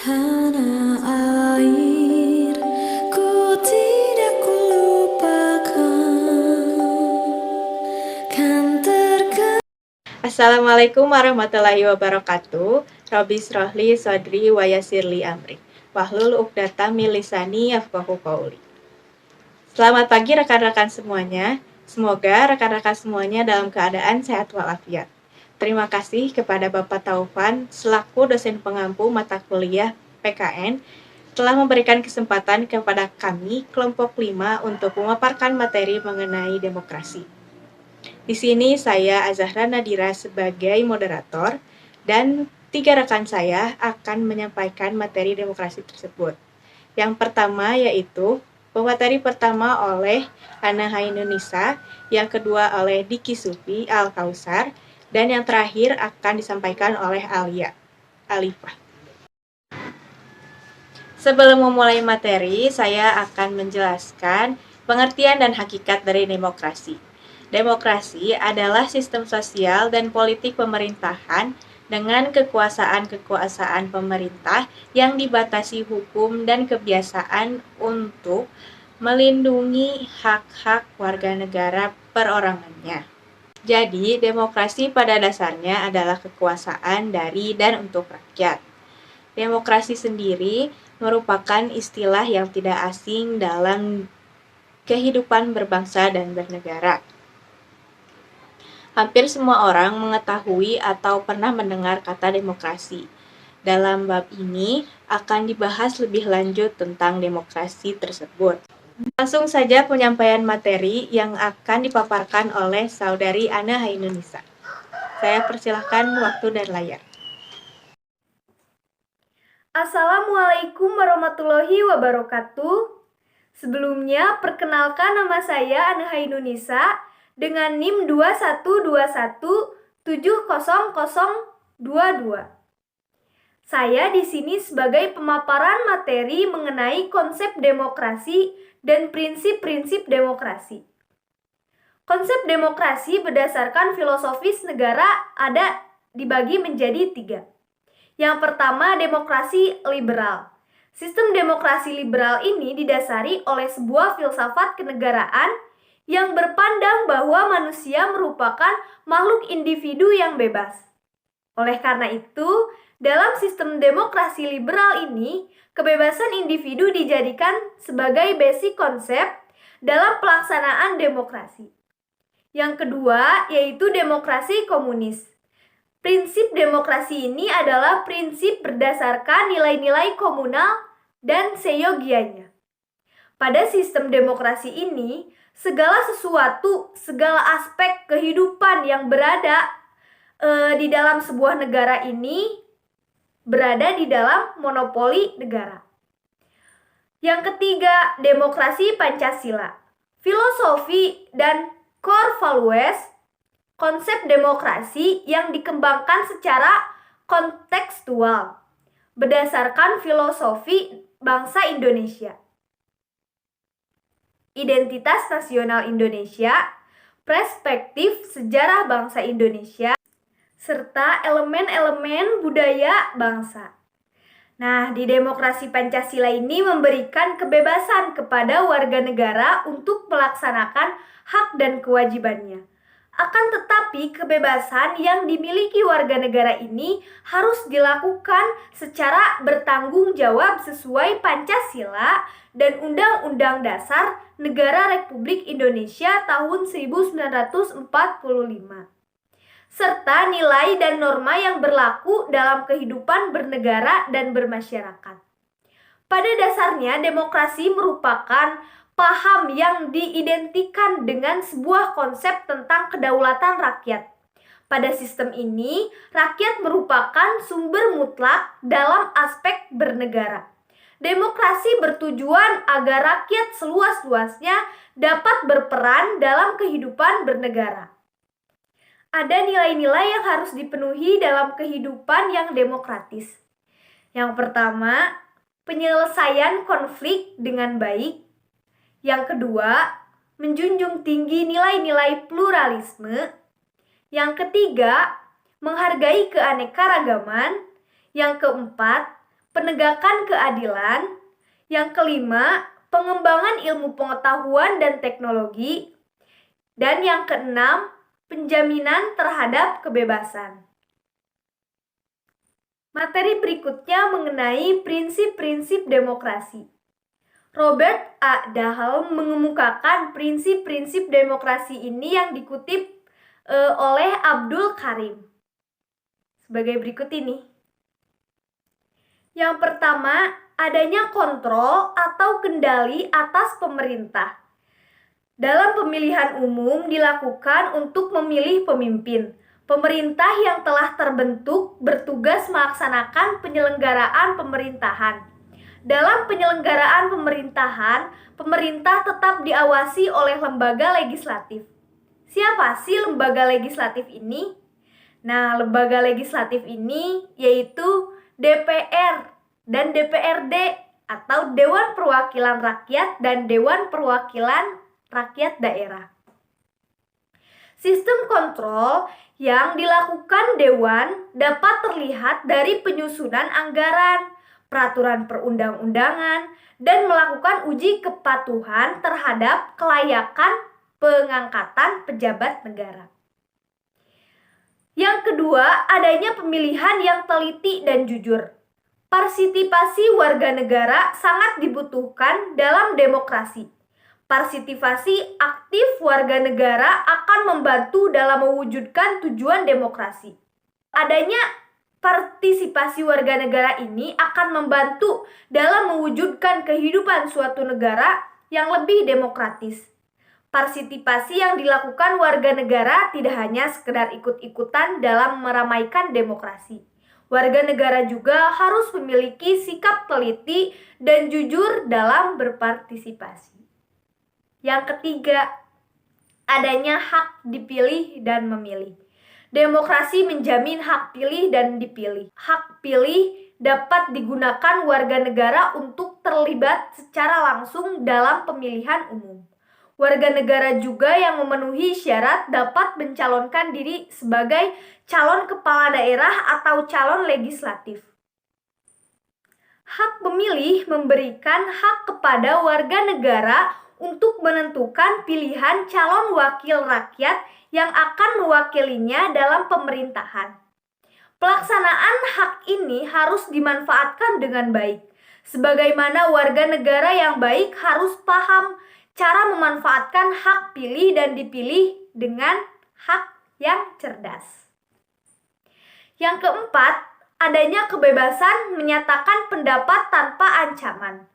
Tanah air, ku tidak kulupakan, kan terkenal. Assalamualaikum warahmatullahi wabarakatuh. Robi Srohli Sodri Wayasirli Amri. Wahlul Uqdatam min lisani yafqahu qauli. Selamat pagi rekan-rekan semuanya. Semoga rekan-rekan semuanya dalam keadaan sehat walafiat. Terima kasih kepada Bapak Taufan selaku dosen pengampu mata kuliah PKN telah memberikan kesempatan kepada kami kelompok 5 untuk memaparkan materi mengenai demokrasi. Di sini saya Azahra Nadira sebagai moderator dan 3 rekan saya akan menyampaikan materi demokrasi tersebut. Yang pertama yaitu pemateri pertama oleh Ana Hainunisa, yang kedua oleh Diki Sufi Al-Kausar, dan yang terakhir akan disampaikan oleh Alia Alifah. Sebelum memulai materi, saya akan menjelaskan pengertian dan hakikat dari demokrasi. Demokrasi adalah sistem sosial dan politik pemerintahan dengan kekuasaan pemerintah yang dibatasi hukum dan kebiasaan untuk melindungi hak-hak warga negara perorangannya. Jadi, demokrasi pada dasarnya adalah kekuasaan dari dan untuk rakyat. Demokrasi sendiri merupakan istilah yang tidak asing dalam kehidupan berbangsa dan bernegara. Hampir semua orang mengetahui atau pernah mendengar kata demokrasi. Dalam bab ini akan dibahas lebih lanjut tentang demokrasi tersebut. Langsung saja penyampaian materi yang akan dipaparkan oleh Saudari Ana Hainunisa. Saya persilahkan waktu dan layar. Assalamualaikum warahmatullahi wabarakatuh. Sebelumnya, perkenalkan nama saya Ana Hainunisa dengan NIM 2121700022. Saya di sini sebagai pemaparan materi mengenai konsep demokrasi dan prinsip-prinsip demokrasi. Konsep demokrasi berdasarkan filosofis negara ada dibagi menjadi 3. Yang pertama, demokrasi liberal. Sistem demokrasi liberal ini didasari oleh sebuah filsafat kenegaraan yang berpandang bahwa manusia merupakan makhluk individu yang bebas. Oleh karena itu, dalam sistem demokrasi liberal ini, kebebasan individu dijadikan sebagai basic konsep dalam pelaksanaan demokrasi. Yang kedua, yaitu demokrasi komunis. Prinsip demokrasi ini adalah prinsip berdasarkan nilai-nilai komunal dan seyogianya. Pada sistem demokrasi ini, segala sesuatu, segala aspek kehidupan yang berada di dalam sebuah negara ini berada di dalam monopoli negara. Yang ketiga, demokrasi Pancasila. Filosofi dan core values konsep demokrasi yang dikembangkan secara kontekstual berdasarkan filosofi bangsa Indonesia, identitas nasional Indonesia, perspektif sejarah bangsa Indonesia, serta elemen-elemen budaya bangsa. Nah, di demokrasi Pancasila ini memberikan kebebasan kepada warga negara untuk melaksanakan hak dan kewajibannya. Akan tetapi, kebebasan yang dimiliki warga negara ini harus dilakukan secara bertanggung jawab sesuai Pancasila dan Undang-Undang Dasar Negara Republik Indonesia tahun 1945. Serta nilai dan norma yang berlaku dalam kehidupan bernegara dan bermasyarakat. Pada dasarnya, demokrasi merupakan paham yang diidentikan dengan sebuah konsep tentang kedaulatan rakyat. Pada sistem ini, rakyat merupakan sumber mutlak dalam aspek bernegara. Demokrasi bertujuan agar rakyat seluas-luasnya dapat berperan dalam kehidupan bernegara. Ada nilai-nilai yang harus dipenuhi dalam kehidupan yang demokratis. Yang pertama, penyelesaian konflik dengan baik. Yang kedua, menjunjung tinggi nilai-nilai pluralisme. Yang ketiga, menghargai keanekaragaman. Yang keempat, penegakan keadilan. Yang kelima, pengembangan ilmu pengetahuan dan teknologi. Dan yang keenam, penjaminan terhadap kebebasan. Materi berikutnya mengenai prinsip-prinsip demokrasi. Robert A. Dahl mengemukakan prinsip-prinsip demokrasi ini yang dikutip oleh Abdul Karim sebagai berikut ini. Yang pertama, adanya kontrol atau kendali atas pemerintah. Dalam pemilihan umum dilakukan untuk memilih pemimpin. Pemerintah yang telah terbentuk bertugas melaksanakan penyelenggaraan pemerintahan. Dalam penyelenggaraan pemerintahan, pemerintah tetap diawasi oleh lembaga legislatif. Siapa sih lembaga legislatif ini? Nah, lembaga legislatif ini yaitu DPR dan DPRD atau Dewan Perwakilan Rakyat dan Dewan Perwakilan Rakyat Daerah. Sistem kontrol yang dilakukan Dewan dapat terlihat dari penyusunan anggaran, peraturan perundang-undangan, dan melakukan uji kepatuhan terhadap kelayakan pengangkatan pejabat negara. Yang kedua, adanya pemilihan yang teliti dan jujur. Partisipasi warga negara sangat dibutuhkan dalam demokrasi. Partisipasi aktif warga negara akan membantu dalam mewujudkan tujuan demokrasi. Adanya partisipasi warga negara ini akan membantu dalam mewujudkan kehidupan suatu negara yang lebih demokratis. Partisipasi yang dilakukan warga negara tidak hanya sekedar ikut-ikutan dalam meramaikan demokrasi. Warga negara juga harus memiliki sikap teliti dan jujur dalam berpartisipasi. Yang ketiga, adanya hak dipilih dan memilih. Demokrasi menjamin hak pilih dan dipilih. Hak pilih dapat digunakan warga negara untuk terlibat secara langsung dalam pemilihan umum. Warga negara juga yang memenuhi syarat dapat mencalonkan diri sebagai calon kepala daerah atau calon legislatif. Hak memilih memberikan hak kepada warga negara untuk menentukan pilihan calon wakil rakyat yang akan mewakilinya dalam pemerintahan. Pelaksanaan hak ini harus dimanfaatkan dengan baik. Sebagaimana warga negara yang baik harus paham cara memanfaatkan hak pilih dan dipilih dengan hak yang cerdas. Yang keempat, adanya kebebasan menyatakan pendapat tanpa ancaman.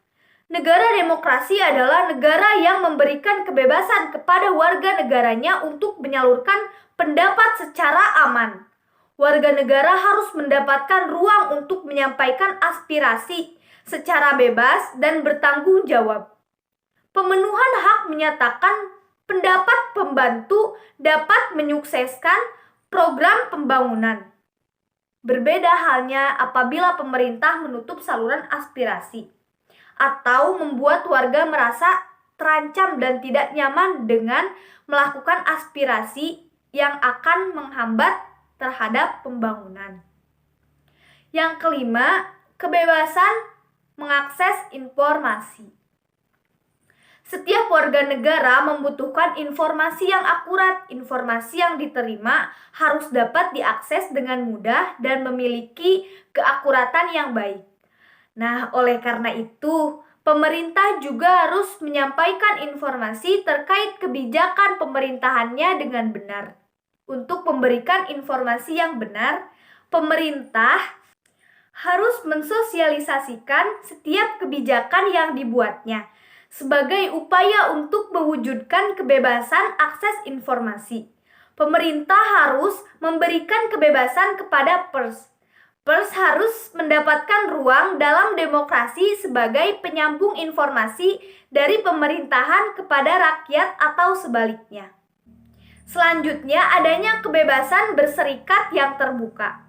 Negara demokrasi adalah negara yang memberikan kebebasan kepada warga negaranya untuk menyalurkan pendapat secara aman. Warga negara harus mendapatkan ruang untuk menyampaikan aspirasi secara bebas dan bertanggung jawab. Pemenuhan hak menyatakan pendapat pembantu dapat menyukseskan program pembangunan. Berbeda halnya apabila pemerintah menutup saluran aspirasi atau membuat warga merasa terancam dan tidak nyaman dengan melakukan aspirasi yang akan menghambat terhadap pembangunan. Yang kelima, kebebasan mengakses informasi. Setiap warga negara membutuhkan informasi yang akurat. Informasi yang diterima harus dapat diakses dengan mudah dan memiliki keakuratan yang baik. Nah, oleh karena itu, pemerintah juga harus menyampaikan informasi terkait kebijakan pemerintahannya dengan benar. Untuk memberikan informasi yang benar, pemerintah harus mensosialisasikan setiap kebijakan yang dibuatnya sebagai upaya untuk mewujudkan kebebasan akses informasi. Pemerintah harus memberikan kebebasan kepada pers. Pers harus mendapatkan ruang dalam demokrasi sebagai penyambung informasi dari pemerintahan kepada rakyat atau sebaliknya. Selanjutnya, adanya kebebasan berserikat yang terbuka.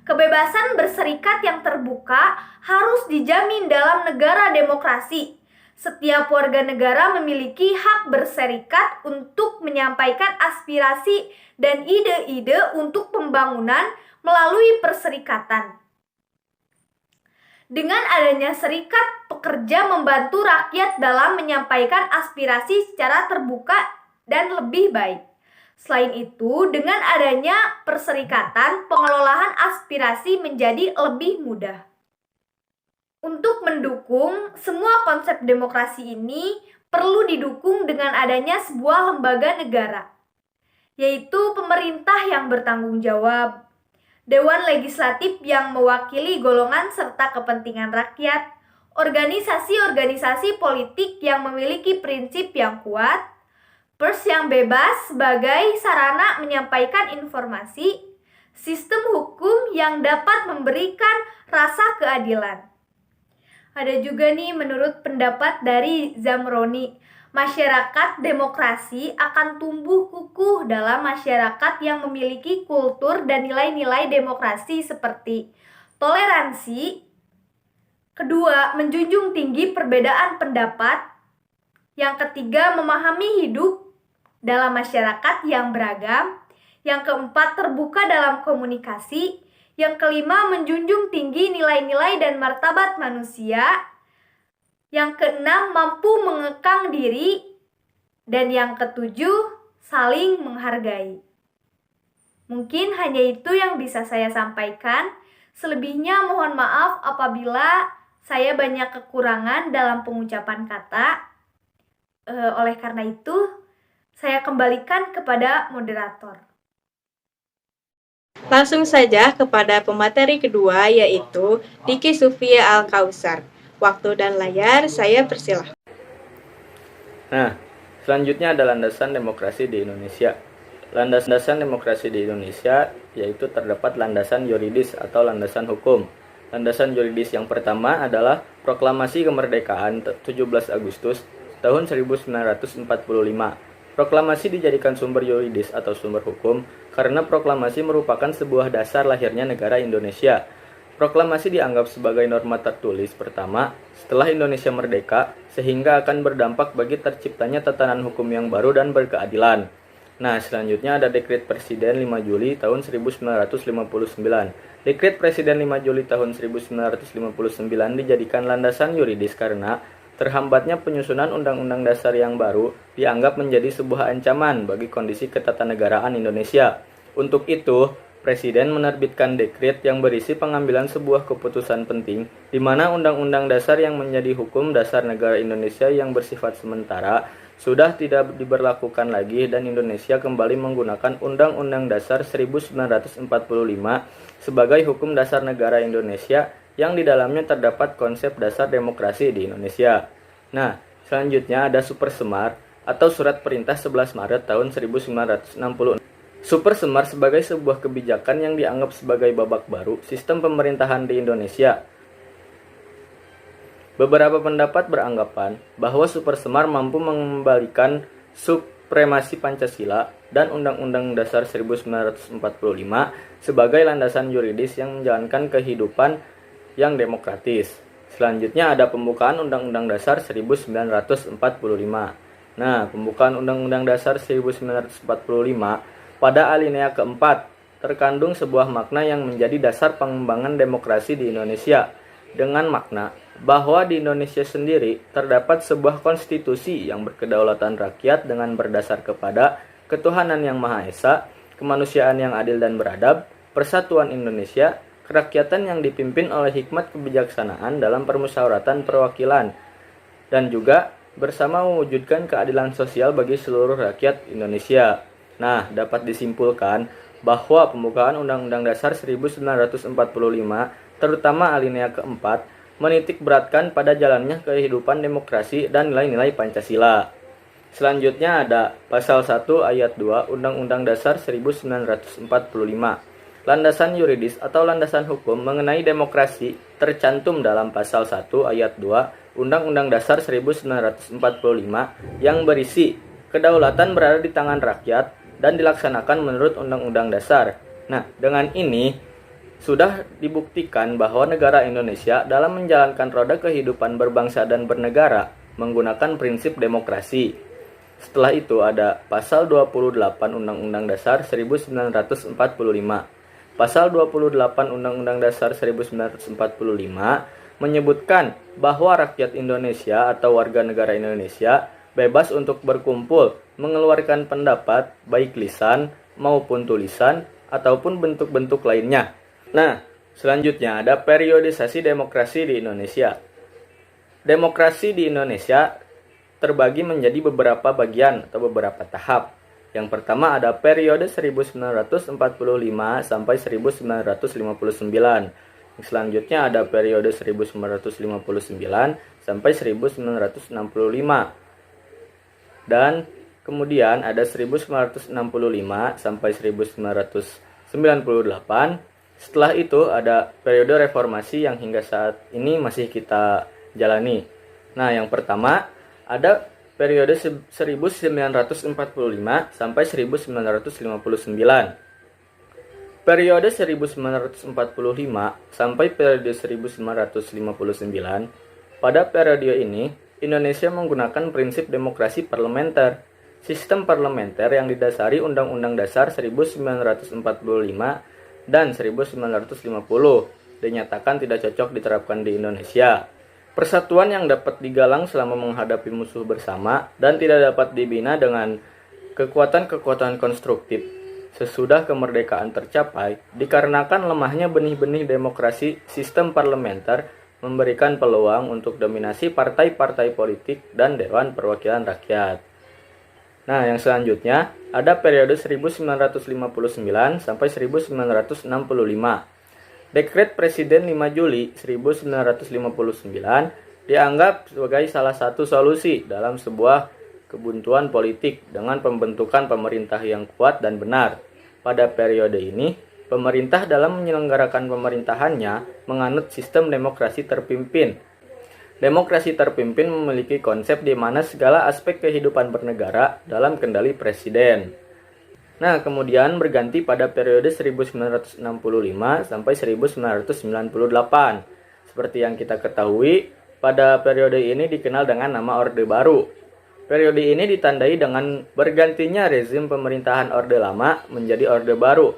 Kebebasan berserikat yang terbuka harus dijamin dalam negara demokrasi. Setiap warga negara memiliki hak berserikat untuk menyampaikan aspirasi dan ide-ide untuk pembangunan melalui perserikatan. Dengan adanya serikat pekerja membantu rakyat dalam menyampaikan aspirasi secara terbuka dan lebih baik. Selain itu, dengan adanya perserikatan, pengelolaan aspirasi menjadi lebih mudah. Untuk mendukung semua konsep demokrasi ini, perlu didukung dengan adanya sebuah lembaga negara, yaitu pemerintah yang bertanggung jawab, Dewan Legislatif yang mewakili golongan serta kepentingan rakyat, organisasi-organisasi politik yang memiliki prinsip yang kuat, pers yang bebas sebagai sarana menyampaikan informasi, sistem hukum yang dapat memberikan rasa keadilan. Ada juga nih menurut pendapat dari Zamroni, masyarakat demokrasi akan tumbuh kukuh dalam masyarakat yang memiliki kultur dan nilai-nilai demokrasi seperti toleransi. Kedua, menjunjung tinggi perbedaan pendapat. Yang ketiga, memahami hidup dalam masyarakat yang beragam. Yang keempat, terbuka dalam komunikasi. Yang kelima, menjunjung tinggi nilai-nilai dan martabat manusia. Yang keenam, mampu mengekang diri. Dan yang ketujuh, saling menghargai. Mungkin hanya itu yang bisa saya sampaikan. Selebihnya mohon maaf apabila saya banyak kekurangan dalam pengucapan kata. Oleh karena itu, saya kembalikan kepada moderator. Langsung saja kepada pemateri kedua, yaitu Diki Sufia Al-Kausar. Waktu dan layar saya persilahkan. Nah, selanjutnya ada landasan demokrasi di Indonesia. Landasan demokrasi di Indonesia yaitu terdapat landasan yuridis atau landasan hukum. Landasan yuridis yang pertama adalah Proklamasi Kemerdekaan 17 Agustus tahun 1945. Proklamasi dijadikan sumber yuridis atau sumber hukum karena proklamasi merupakan sebuah dasar lahirnya negara Indonesia. Proklamasi dianggap sebagai norma tertulis pertama setelah Indonesia merdeka, sehingga akan berdampak bagi terciptanya tatanan hukum yang baru dan berkeadilan. Nah, selanjutnya ada Dekret Presiden 5 Juli tahun 1959. Dekret Presiden 5 Juli tahun 1959 dijadikan landasan yuridis karena terhambatnya penyusunan Undang-Undang Dasar yang baru dianggap menjadi sebuah ancaman bagi kondisi ketatanegaraan Indonesia. Untuk itu, Presiden menerbitkan dekret yang berisi pengambilan sebuah keputusan penting di mana Undang-Undang Dasar yang menjadi hukum dasar negara Indonesia yang bersifat sementara sudah tidak diberlakukan lagi dan Indonesia kembali menggunakan Undang-Undang Dasar 1945 sebagai hukum dasar negara Indonesia yang di dalamnya terdapat konsep dasar demokrasi di Indonesia. Nah, selanjutnya ada Supersemar atau Surat Perintah 11 Maret tahun 1960. Supersemar sebagai sebuah kebijakan yang dianggap sebagai babak baru sistem pemerintahan di Indonesia. Beberapa pendapat beranggapan bahwa Supersemar mampu mengembalikan supremasi Pancasila dan Undang-Undang Dasar 1945 sebagai landasan yuridis yang menjalankan kehidupan yang demokratis. Selanjutnya ada pembukaan Undang-Undang Dasar 1945. Nah, pembukaan Undang-Undang Dasar 1945 pada alinea keempat, terkandung sebuah makna yang menjadi dasar pengembangan demokrasi di Indonesia, dengan makna bahwa di Indonesia sendiri terdapat sebuah konstitusi yang berkedaulatan rakyat dengan berdasar kepada ketuhanan yang Maha Esa, kemanusiaan yang adil dan beradab, persatuan Indonesia, kerakyatan yang dipimpin oleh hikmat kebijaksanaan dalam permusyawaratan perwakilan, dan juga bersama mewujudkan keadilan sosial bagi seluruh rakyat Indonesia. Nah, dapat disimpulkan bahwa pembukaan Undang-Undang Dasar 1945, terutama alinea keempat, menitik beratkan pada jalannya kehidupan demokrasi dan nilai-nilai Pancasila. Selanjutnya ada Pasal 1 Ayat 2 Undang-Undang Dasar 1945. Landasan yuridis atau landasan hukum mengenai demokrasi tercantum dalam Pasal 1 Ayat 2 Undang-Undang Dasar 1945 yang berisi kedaulatan berada di tangan rakyat dan dilaksanakan menurut Undang-Undang Dasar. Nah, dengan ini sudah dibuktikan bahwa negara Indonesia dalam menjalankan roda kehidupan berbangsa dan bernegara menggunakan prinsip demokrasi. Setelah itu ada Pasal 28 Undang-Undang Dasar 1945. Pasal 28 Undang-Undang Dasar 1945 menyebutkan bahwa rakyat Indonesia atau warga negara Indonesia bebas untuk berkumpul, mengeluarkan pendapat, baik lisan maupun tulisan, ataupun bentuk-bentuk lainnya. Nah, selanjutnya ada periodisasi demokrasi di Indonesia. Demokrasi di Indonesia terbagi menjadi beberapa bagian atau beberapa tahap. Yang pertama ada periode 1945 sampai 1959. Yang selanjutnya ada periode 1959 sampai 1965. Dan kemudian ada 1965 sampai 1998. Setelah itu ada periode reformasi yang hingga saat ini masih kita jalani. Nah, yang pertama ada periode 1945 sampai 1959. Periode 1945 sampai periode 1959. Pada periode ini, Indonesia menggunakan prinsip demokrasi parlementer. Sistem parlementer yang didasari Undang-Undang Dasar 1945 dan 1950 dinyatakan tidak cocok diterapkan di Indonesia. Persatuan yang dapat digalang selama menghadapi musuh bersama dan tidak dapat dibina dengan kekuatan-kekuatan konstruktif sesudah kemerdekaan tercapai dikarenakan lemahnya benih-benih demokrasi sistem parlementer memberikan peluang untuk dominasi partai-partai politik dan Dewan Perwakilan Rakyat. Nah, yang selanjutnya ada periode 1959 sampai 1965. Dekret Presiden 5 Juli 1959 dianggap sebagai salah satu solusi dalam sebuah kebuntuan politik dengan pembentukan pemerintah yang kuat dan benar. Pada periode ini, pemerintah dalam menyelenggarakan pemerintahannya menganut sistem demokrasi terpimpin. Demokrasi terpimpin memiliki konsep di mana segala aspek kehidupan bernegara dalam kendali presiden. Nah, kemudian berganti pada periode 1965 sampai 1998. Seperti yang kita ketahui, pada periode ini dikenal dengan nama Orde Baru. Periode ini ditandai dengan bergantinya rezim pemerintahan Orde Lama menjadi Orde Baru.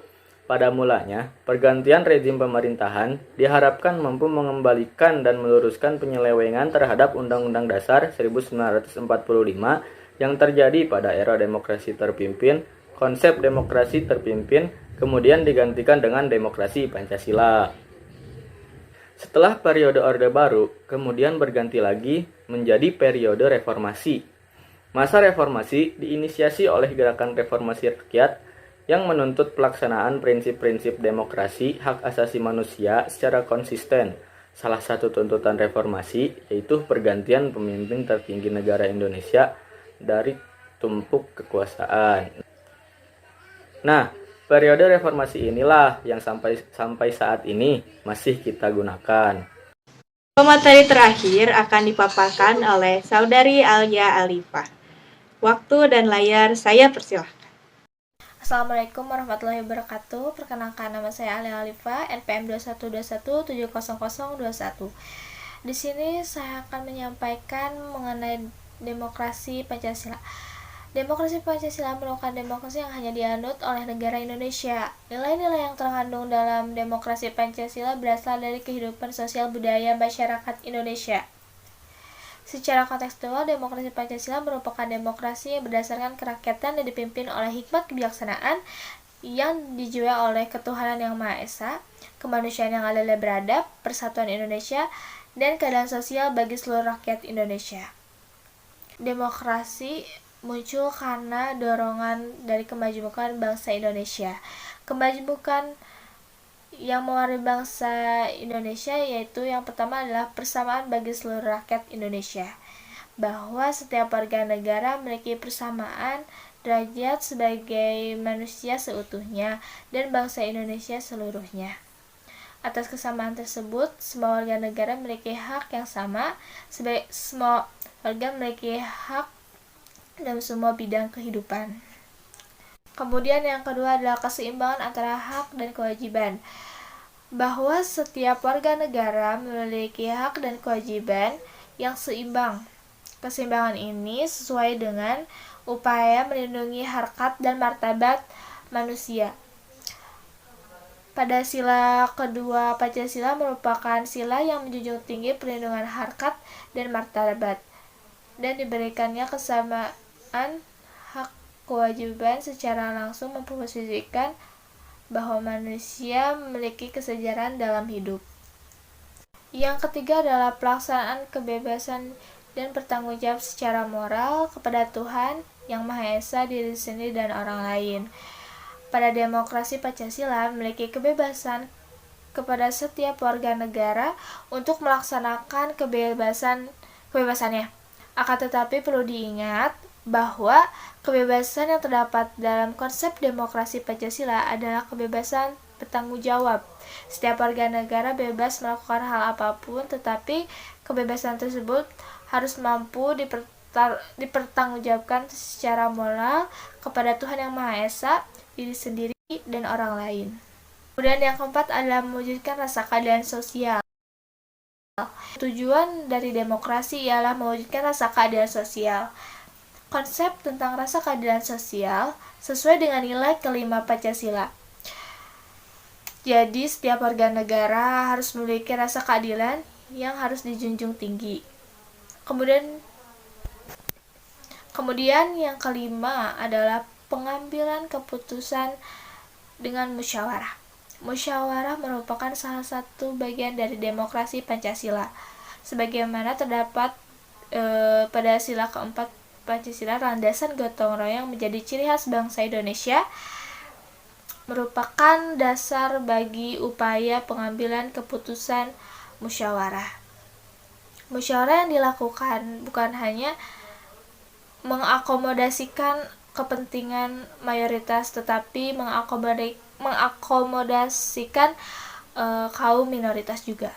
Pada mulanya, pergantian rezim pemerintahan diharapkan mampu mengembalikan dan meluruskan penyelewengan terhadap Undang-Undang Dasar 1945 yang terjadi pada era demokrasi terpimpin. Konsep demokrasi terpimpin kemudian digantikan dengan demokrasi Pancasila. Setelah periode Orde Baru, kemudian berganti lagi menjadi periode reformasi. Masa reformasi diinisiasi oleh gerakan reformasi rakyat yang menuntut pelaksanaan prinsip-prinsip demokrasi, hak asasi manusia secara konsisten. Salah satu tuntutan reformasi yaitu pergantian pemimpin tertinggi negara Indonesia dari tumpuk kekuasaan. Nah, periode reformasi inilah yang sampai saat ini masih kita gunakan. Pemateri terakhir akan dipaparkan oleh Saudari Alia Alifah. Waktu dan layar saya persilahkan. Assalamualaikum warahmatullahi wabarakatuh. Perkenalkan, nama saya Alia Alifah, NPM 2121700021. Di sini saya akan menyampaikan mengenai demokrasi Pancasila. Demokrasi Pancasila merupakan demokrasi yang hanya dianut oleh negara Indonesia. Nilai-nilai yang terkandung dalam demokrasi Pancasila berasal dari kehidupan sosial budaya masyarakat Indonesia. Secara kontekstual, demokrasi Pancasila merupakan demokrasi yang berdasarkan kerakyatan dan dipimpin oleh hikmat kebijaksanaan yang dijiwai oleh ketuhanan yang Maha Esa, kemanusiaan yang adil dan beradab, persatuan Indonesia, dan keadaan sosial bagi seluruh rakyat Indonesia. Demokrasi muncul karena dorongan dari kemajemukan bangsa Indonesia. Kemajemukan yang mewarnai bangsa Indonesia yaitu yang pertama adalah persamaan bagi seluruh rakyat Indonesia, bahwa setiap warga negara memiliki persamaan derajat sebagai manusia seutuhnya dan bangsa Indonesia seluruhnya. Atas kesamaan tersebut, semua warga negara memiliki hak yang sama, semua warga memiliki hak dalam semua bidang kehidupan. Kemudian yang kedua adalah keseimbangan antara hak dan kewajiban, bahwa setiap warga negara memiliki hak dan kewajiban yang seimbang. Keseimbangan ini sesuai dengan upaya melindungi harkat dan martabat manusia. Pada sila kedua, Pancasila merupakan sila yang menjunjung tinggi perlindungan harkat dan martabat, dan diberikannya kesamaan hak kewajiban secara langsung memposisikan bahwa manusia memiliki kesejaran dalam hidup. Yang ketiga adalah pelaksanaan kebebasan dan bertanggung jawab secara moral kepada Tuhan Yang Maha Esa, diri sendiri, dan orang lain. Pada demokrasi Pancasila memiliki kebebasan kepada setiap warga negara untuk melaksanakan kebebasannya. Akan tetapi perlu diingat bahwa kebebasan yang terdapat dalam konsep demokrasi Pancasila adalah kebebasan bertanggung jawab. Setiap warga negara bebas melakukan hal apapun, tetapi kebebasan tersebut harus mampu dipertanggungjawabkan secara moral kepada Tuhan Yang Maha Esa, diri sendiri, dan orang lain. Kemudian yang keempat adalah mewujudkan rasa keadilan sosial. Tujuan dari demokrasi ialah mewujudkan rasa keadilan sosial. Konsep tentang rasa keadilan sosial sesuai dengan nilai kelima Pancasila. Jadi setiap warga negara harus memiliki rasa keadilan yang harus dijunjung tinggi. Kemudian yang kelima adalah pengambilan keputusan dengan musyawarah. Musyawarah merupakan salah satu bagian dari demokrasi Pancasila. Sebagaimana terdapat pada sila keempat Pancasila, landasan gotong royong menjadi ciri khas bangsa Indonesia, merupakan dasar bagi upaya pengambilan keputusan musyawarah. Musyawarah yang dilakukan bukan hanya mengakomodasikan kepentingan mayoritas, tetapi mengakomodasikan kaum minoritas juga.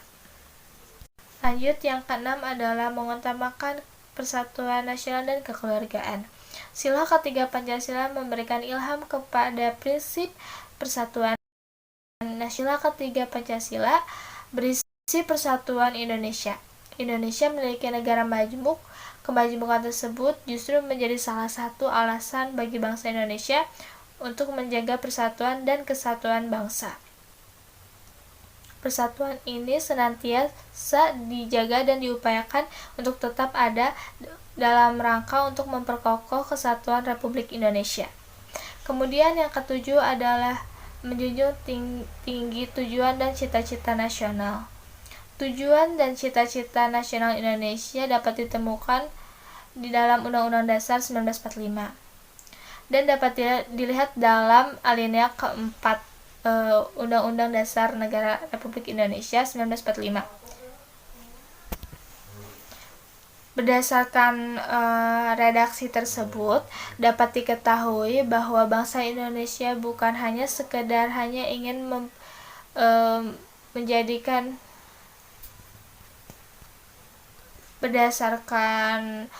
Lanjut, yang keenam adalah mengutamakan persatuan nasional dan kekeluargaan. Sila ketiga Pancasila memberikan ilham kepada prinsip persatuan nasional. Ketiga Pancasila berisi persatuan Indonesia. Indonesia memiliki negara majmuk. Kemajemukan tersebut justru menjadi salah satu alasan bagi bangsa Indonesia untuk menjaga persatuan dan kesatuan bangsa. Persatuan ini senantiasa dijaga dan diupayakan untuk tetap ada dalam rangka untuk memperkokoh kesatuan Republik Indonesia. Kemudian yang ketujuh adalah menjunjung tinggi tujuan dan cita-cita nasional. Tujuan dan cita-cita nasional Indonesia dapat ditemukan di dalam Undang-Undang Dasar 1945 dan dapat dilihat dalam alinea keempat Undang-Undang Dasar Negara Republik Indonesia 1945. Berdasarkan redaksi tersebut, dapat diketahui bahwa bangsa Indonesia bukan hanya sekedar ingin menjadikan berdasarkan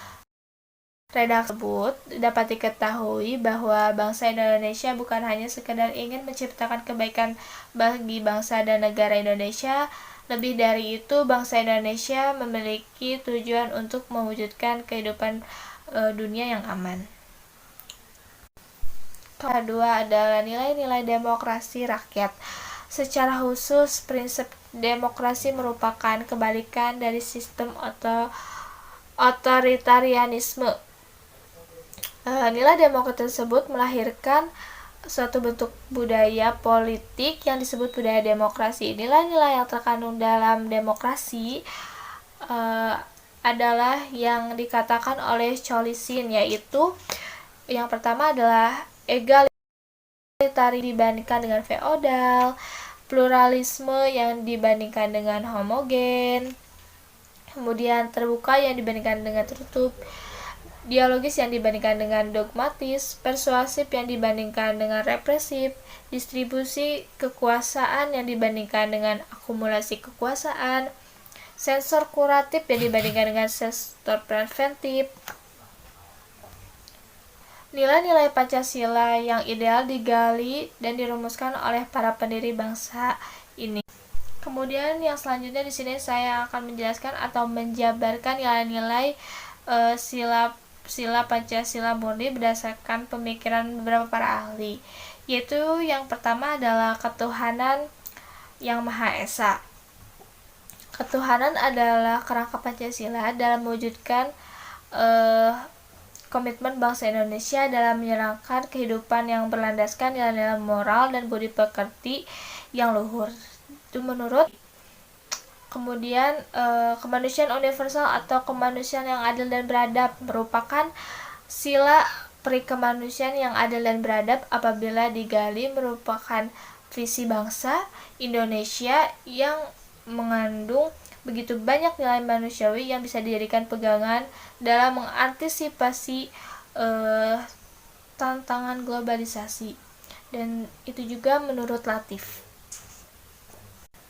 redaksi tersebut dapat diketahui bahwa bangsa Indonesia bukan hanya sekedar ingin menciptakan kebaikan bagi bangsa dan negara Indonesia. Lebih dari itu, bangsa Indonesia memiliki tujuan untuk mewujudkan kehidupan dunia yang aman. Kedua adalah nilai-nilai demokrasi rakyat. Secara khusus, prinsip demokrasi merupakan kebalikan dari sistem otoritarianisme. Nilai demokrasi tersebut melahirkan suatu bentuk budaya politik yang disebut budaya demokrasi. Nilai-nilai yang terkandung dalam demokrasi adalah yang dikatakan oleh Cholisin, yaitu yang pertama adalah egalitarisme dibandingkan dengan feodal, pluralisme yang dibandingkan dengan homogen, kemudian terbuka yang dibandingkan dengan tertutup, dialogis yang dibandingkan dengan dogmatis, persuasif yang dibandingkan dengan represif, distribusi kekuasaan yang dibandingkan dengan akumulasi kekuasaan, sensor kuratif yang dibandingkan dengan sensor preventif. Nilai-nilai Pancasila yang ideal digali dan dirumuskan oleh para pendiri bangsa ini. Kemudian yang selanjutnya di sini saya akan menjelaskan atau menjabarkan nilai-nilai sila Pancasila murni berdasarkan pemikiran beberapa para ahli. yaitu yang pertama adalah ketuhanan yang Maha Esa. Ketuhanan adalah kerangka Pancasila dalam mewujudkan komitmen bangsa Indonesia dalam menjalankan kehidupan yang berlandaskan nilai-nilai moral dan budi pekerti yang luhur. Itu menurut. Kemudian kemanusiaan universal atau kemanusiaan yang adil dan beradab merupakan sila peri kemanusiaan yang adil dan beradab apabila digali merupakan visi bangsa Indonesia yang mengandung begitu banyak nilai manusiawi yang bisa dijadikan pegangan dalam mengantisipasi tantangan globalisasi. Dan itu juga menurut Latif.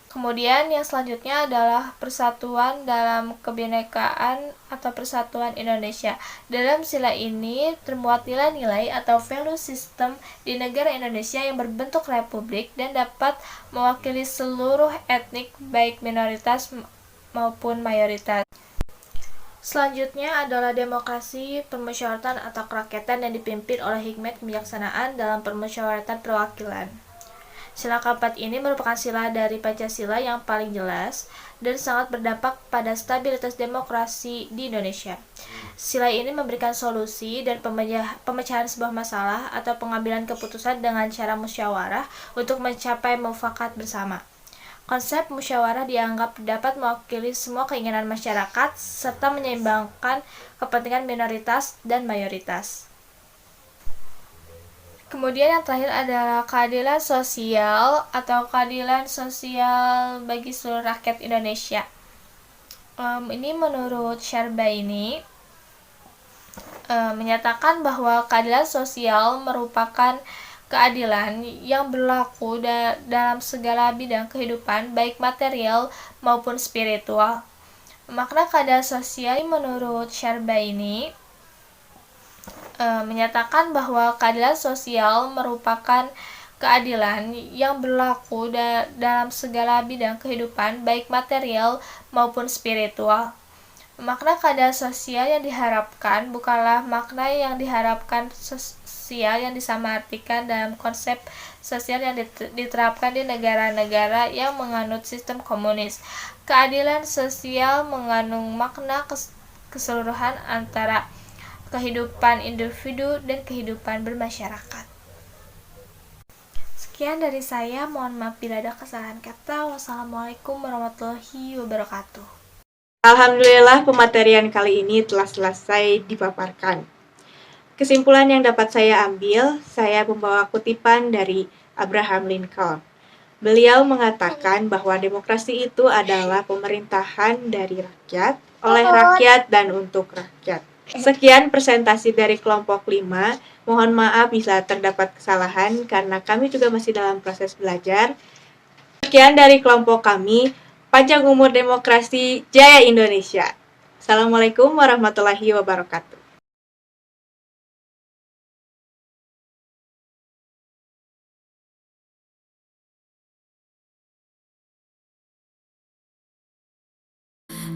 Kemudian yang selanjutnya adalah persatuan dalam kebinekaan atau persatuan Indonesia. Dalam sila ini termuat nilai-nilai atau value system di negara Indonesia yang berbentuk republik dan dapat mewakili seluruh etnik baik minoritas maupun mayoritas. Selanjutnya adalah demokrasi, permusyawaratan atau kerakyatan yang dipimpin oleh hikmat kebijaksanaan dalam permusyawaratan perwakilan. Sila keempat ini merupakan sila dari Pancasila yang paling jelas dan sangat berdampak pada stabilitas demokrasi di Indonesia. Sila ini memberikan solusi dan pemecahan sebuah masalah atau pengambilan keputusan dengan cara musyawarah untuk mencapai mufakat bersama. Konsep musyawarah dianggap dapat mewakili semua keinginan masyarakat serta menyeimbangkan kepentingan minoritas dan mayoritas. Kemudian yang terakhir adalah keadilan sosial atau keadilan sosial bagi seluruh rakyat Indonesia. Ini menurut Syarbaini menyatakan bahwa keadilan sosial merupakan keadilan yang berlaku dalam segala bidang kehidupan baik material maupun spiritual. Makna keadilan sosial menurut Syarbaini menyatakan bahwa keadilan sosial merupakan keadilan yang berlaku dalam segala bidang kehidupan baik material maupun spiritual. Makna keadilan sosial yang diharapkan bukanlah makna yang diharapkan sosial yang disamaratikan dalam konsep sosial yang diterapkan di negara-negara yang menganut sistem komunis. Keadilan sosial mengandung makna keseluruhan antara kehidupan individu dan kehidupan bermasyarakat. Sekian dari saya, mohon maaf bila ada kesalahan kata. Wassalamualaikum warahmatullahi wabarakatuh. Alhamdulillah pematerian kali ini telah selesai dipaparkan. Kesimpulan yang dapat saya ambil, saya membawa kutipan dari Abraham Lincoln. Beliau mengatakan bahwa demokrasi itu adalah pemerintahan dari rakyat, oleh rakyat dan untuk rakyat. Sekian presentasi dari kelompok 5. Mohon maaf bisa terdapat kesalahan karena kami juga masih dalam proses belajar. Sekian dari kelompok kami. Panjang umur demokrasi, jaya Indonesia. Assalamualaikum warahmatullahi wabarakatuh.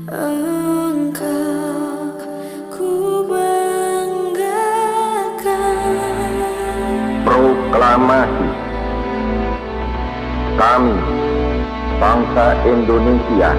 Engkau ku banggakan. Proklamasi. Kami, bangsa Indonesia,